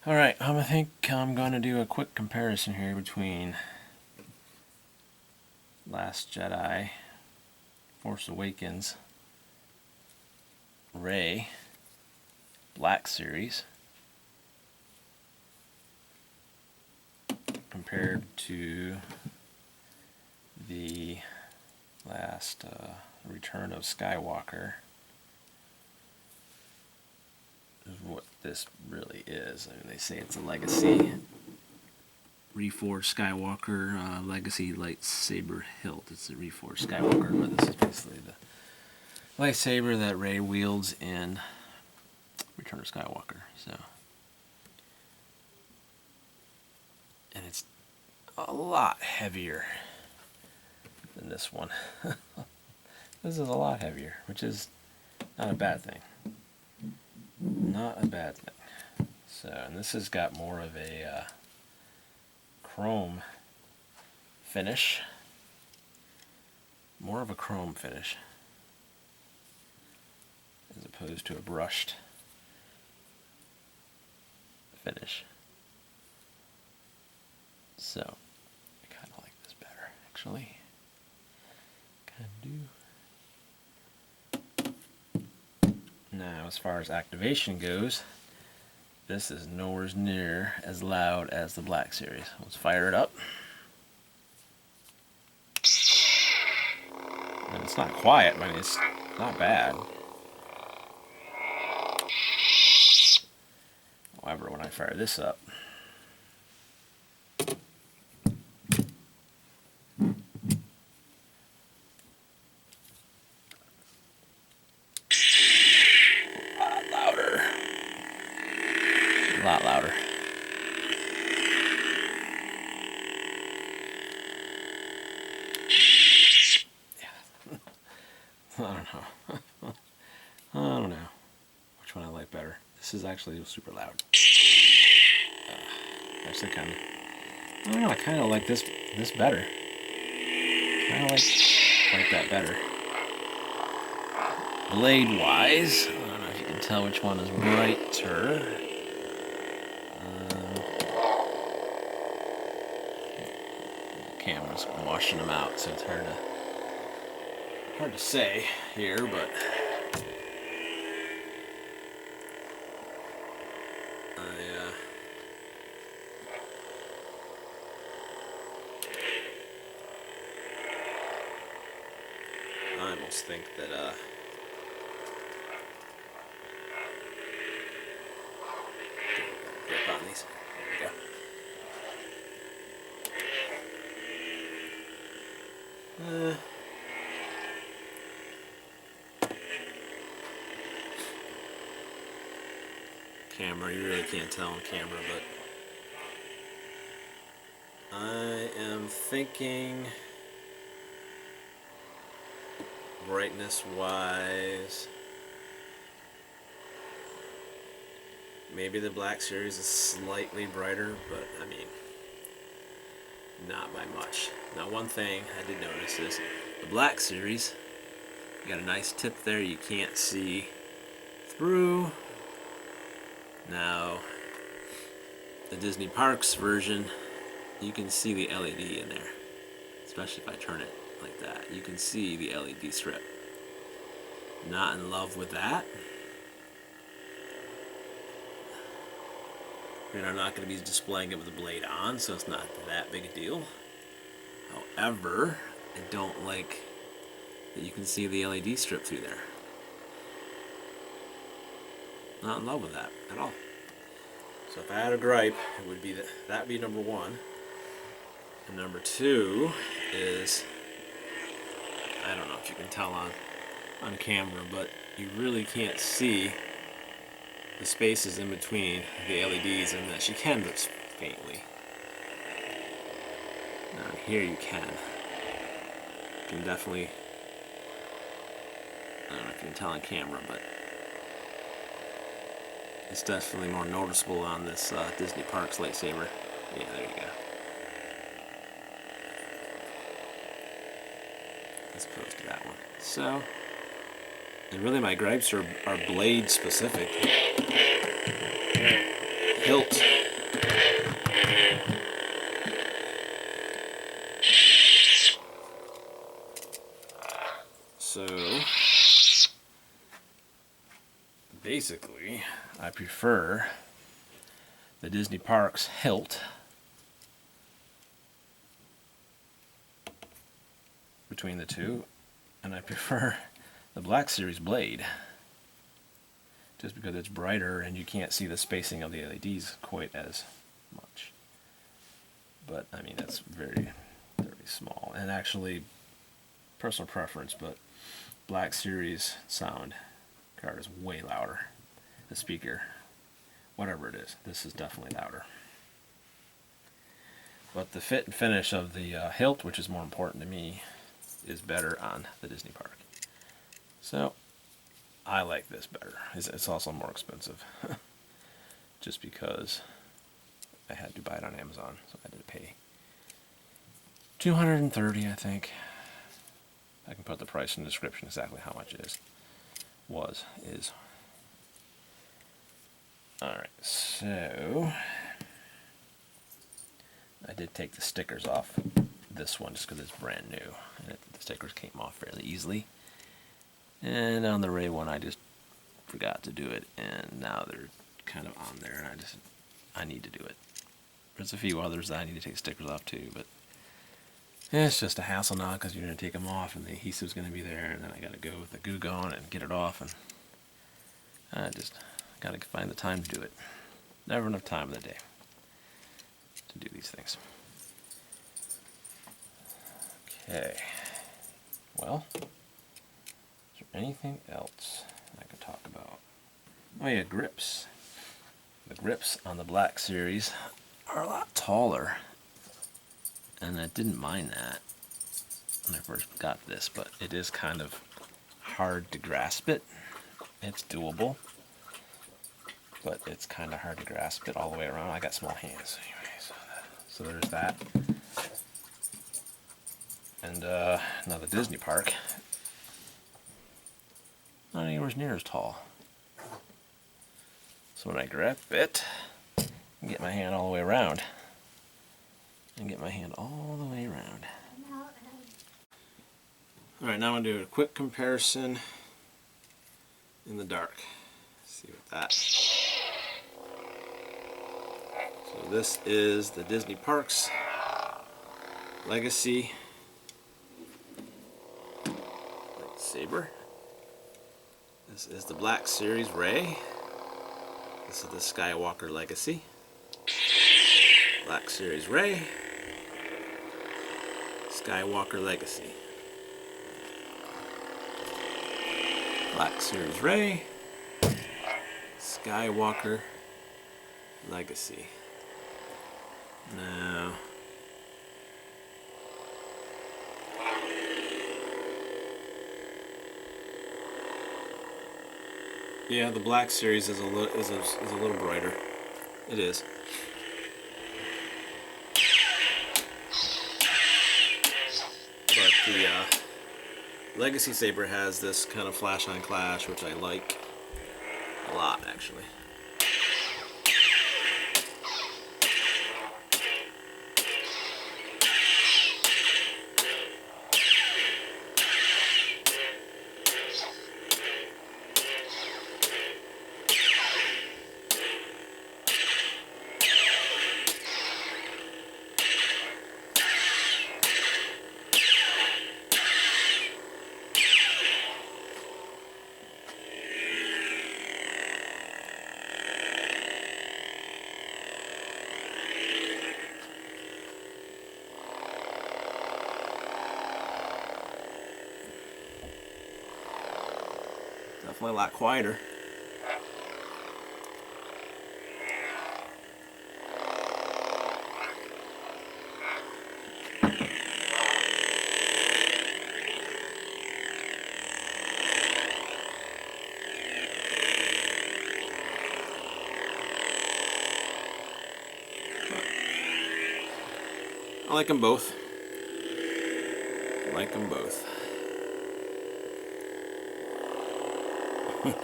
Alright, I think I'm going to do a quick comparison here between Last Jedi, Force Awakens, Rey, Black Series, compared to the last Return of Skywalker. Is what this really is. I mean, they say it's a legacy. Reforged Skywalker legacy lightsaber hilt. It's a Reforged Skywalker, but this is basically the lightsaber that Rey wields in Return of Skywalker. So, and it's a lot heavier than this one. This is a lot heavier, which is not a bad thing. Not a bad thing. So, and this has got more of a chrome finish. More of a chrome finish as opposed to a brushed finish. So, I kind of like this better, actually. Kind of do. Now, as far as activation goes, this is nowhere near as loud as the Black Series. Let's fire it up. And it's not quiet, but it's not bad. However, when I fire this up, a lot louder. Yeah. I don't know. I don't know which one I like better. This is actually super loud. Actually, kind of. I don't know. I kind of like this better. Kind of like that better. Blade wise, I don't know if you can tell which one is brighter. Camera's washing them out, so it's hard to say here, but I almost think that grip on these. There we go. Camera, you really can't tell on camera, but I am thinking brightness wise, maybe the Black Series is slightly brighter, but I mean, not by much. Now, one thing I did notice is the Black Series, you got a nice tip there you can't see through. Now, the Disney Parks version, you can see the LED in there, especially if I turn it like that. You can see the LED strip. Not in love with that. And I'm not going to be displaying it with the blade on, so it's not that big a deal. However, I don't like that you can see the LED strip through there. Not in love with that at all. So if I had a gripe, it would be that'd be number one. And number two is, I don't know if you can tell on camera, but you really can't see the spaces in between the LEDs in this. You can, but faintly. Now here you can. You can definitely, I don't know if you can tell on camera, but it's definitely more noticeable on this Disney Parks lightsaber. Yeah, there you go. As opposed to that one. So, and really my gripes are blade specific. Hilt basically, I prefer the Disney Parks hilt between the two, and I prefer the Black Series blade just because it's brighter and you can't see the spacing of the LEDs quite as much. But I mean, that's very, very small, and actually personal preference, but Black Series sound card is way louder. The speaker, whatever it is, this is definitely louder. But the fit and finish of the hilt, which is more important to me, is better on the Disney Park. So I like this better. It's also more expensive, just because I had to buy it on Amazon, so I had to pay $230, I think. I can put the price in the description exactly how much it is. Alright, so I did take the stickers off this one just because it's brand new, and the stickers came off fairly easily. And on the Ray one, I just forgot to do it, and now they're kind of on there, and I need to do it. There's a few others that I need to take stickers off too, but it's just a hassle now because you're going to take them off, and the adhesive's going to be there, and then I got to go with the glue gun and get it off, and I just got to find the time to do it. Never enough time in the day to do these things. Okay. Well, is there anything else I can talk about? Oh yeah, grips. The grips on the Black Series are a lot taller, and I didn't mind that when I first got this, but it is kind of hard to grasp it. It's doable, but it's kind of hard to grasp it all the way around. I got small hands anyway, so there's that. And now the Disney Park, not anywhere near as tall. So when I grab it, I can get my hand all the way around. Alright, now I'm going to do a quick comparison in the dark. Let's see what that. So this is the Disney Parks Legacy Saber. This is the Black Series Ray. This is the Skywalker Legacy. Black Series Ray. Skywalker Legacy. Black Series Ray. Skywalker Legacy. Now, yeah, the Black Series is a little brighter. It is. But the Legacy Saber has this kind of flash on clash, which I like a lot, actually. Definitely a lot quieter. I like them both.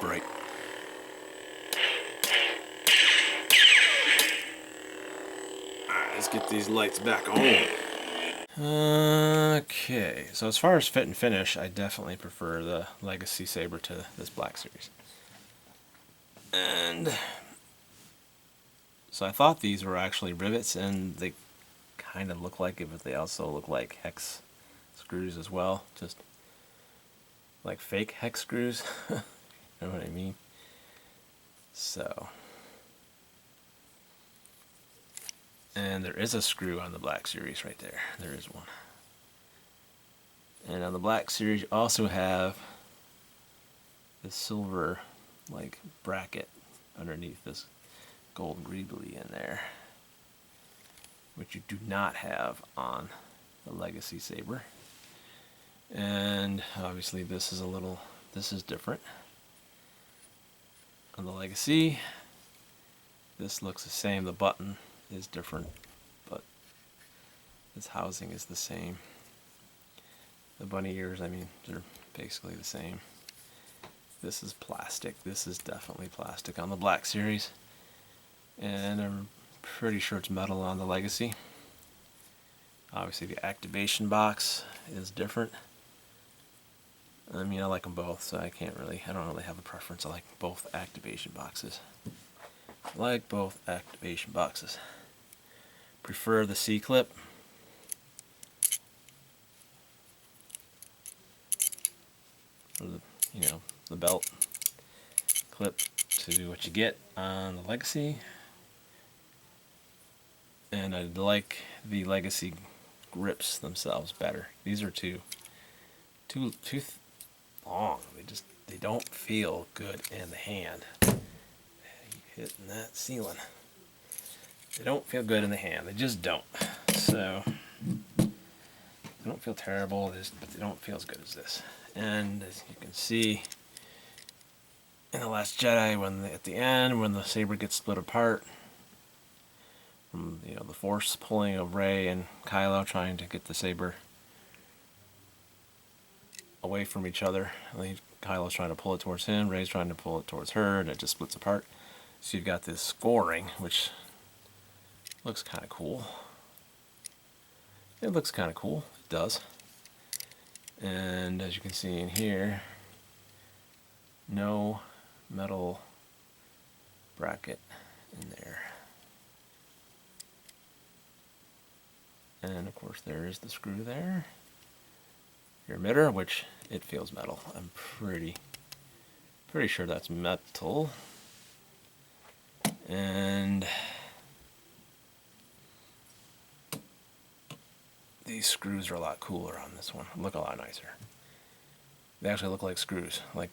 Bright. Alright, let's get these lights back on. Okay, so as far as fit and finish, I definitely prefer the Legacy Saber to this Black Series. And so I thought these were actually rivets, and they kind of look like it, but they also look like hex screws as well, just like fake hex screws. You know what I mean? So, and there is a screw on the Black Series right there. There is one. And on the Black Series, you also have this silver, like, bracket underneath this gold greebly in there, which you do not have on the Legacy Saber. And obviously this is different. On the Legacy, this looks the same. The button is different, but this housing is the same. The bunny ears, I mean, they're basically the same. This is plastic. This is definitely plastic on the Black Series. And I'm pretty sure it's metal on the Legacy. Obviously the activation box is different. I mean, I like them both, so I don't really have a preference. I like both activation boxes. Prefer the C-clip. Or the belt clip to what you get on the Legacy. And I like the Legacy grips themselves better. These are too long. They don't feel good in the hand. Hitting that ceiling. They don't feel good in the hand. They just don't. So they don't feel terrible, but they don't feel as good as this. And as you can see in The Last Jedi, at the end when the saber gets split apart, from the Force pulling of Rey and Kylo trying to get the saber away from each other. Kylo's trying to pull it towards him, Rey's trying to pull it towards her, and it just splits apart. So you've got this scoring, which looks kind of cool. It looks kind of cool. It does. And as you can see in here, no metal bracket in there. And of course there is the screw there. Your emitter, which it feels metal. I'm pretty sure that's metal. And these screws are a lot cooler on this one. Look a lot nicer. They actually look like screws. Like,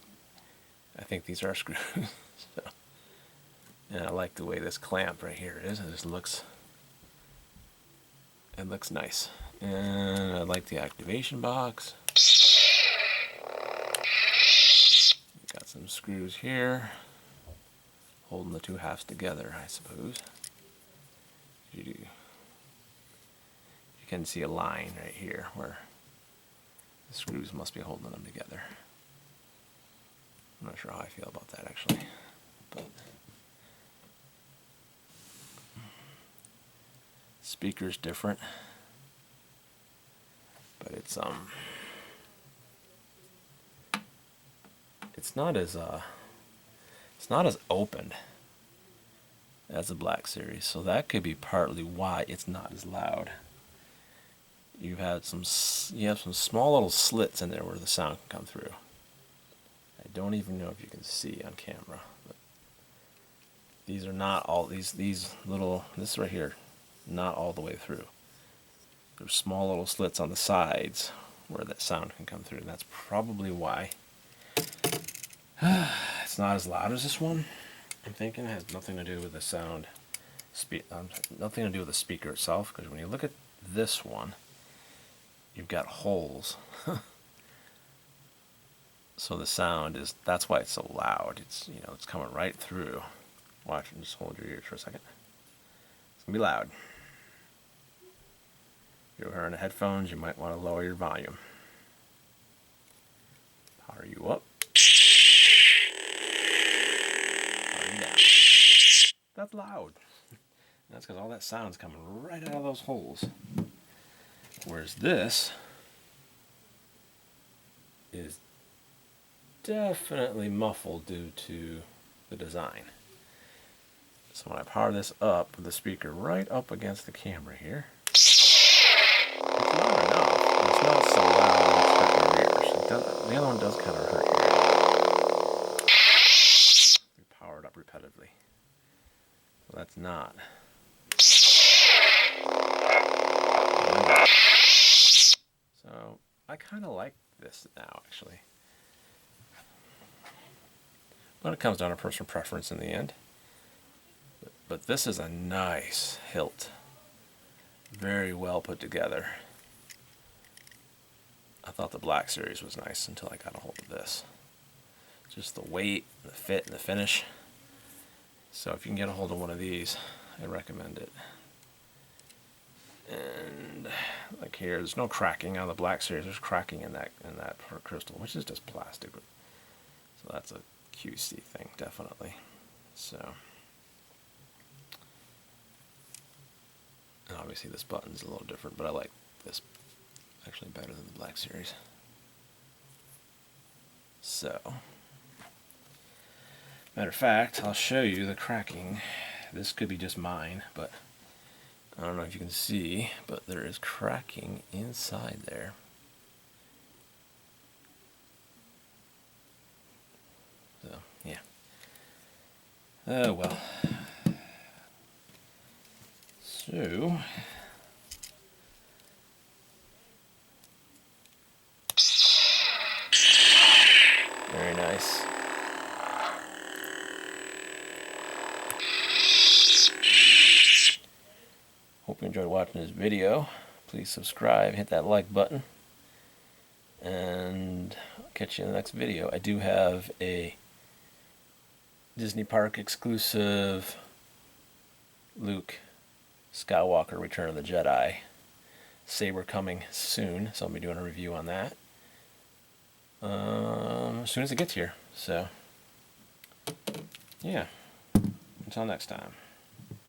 I think these are screws. So, and I like the way this clamp right here is. It looks nice. And I like the activation box. Got some screws here, holding the two halves together, I suppose. You can see a line right here where the screws must be holding them together. I'm not sure how I feel about that actually, but speaker's different, but it's not as open as the Black Series, so that could be partly why it's not as loud. You have some small little slits in there where the sound can come through. I don't even know if you can see on camera, but these are not all this right here, not all the way through. There's small little slits on the sides where that sound can come through, and that's probably why it's not as loud as this one. I'm thinking it has nothing to do with the sound, nothing to do with the speaker itself, because when you look at this one, you've got holes. So the sound that's why it's so loud. It's it's coming right through. Watch, and just hold your ears for a second. It's gonna be loud. If you're wearing the headphones, you might want to lower your volume. Power you up. Power you down. That's loud. That's because all that sound's coming right out of those holes. Whereas this is definitely muffled due to the design. So when I power this up with the speaker right up against the camera here, it's loud enough, but it's not so loud that it's hurting your ears. The other one does kind of hurt your ears. We power it up repetitively. So that's not. So I kind of like this now, actually. But it comes down to personal preference in the end. But this is a nice hilt. Very well put together. I thought the Black Series was nice until I got a hold of this. Just the weight, the fit, and the finish. So if you can get a hold of one of these, I recommend it. And like here, there's no cracking on the Black Series. There's cracking in that part crystal, which is just plastic. So that's a QC thing, definitely. So, and obviously this button's a little different, but I like this actually better than the Black Series. So, matter of fact, I'll show you the cracking. This could be just mine, but I don't know if you can see, but there is cracking inside there. So, yeah. Oh, well. So, very nice. Hope you enjoyed watching this video. Please subscribe, hit that like button, and I'll catch you in the next video. I do have a Disney Park exclusive Luke Skywalker Return of the Jedi Saber coming soon, so I'll be doing a review on that as soon as it gets here. So, yeah, until next time.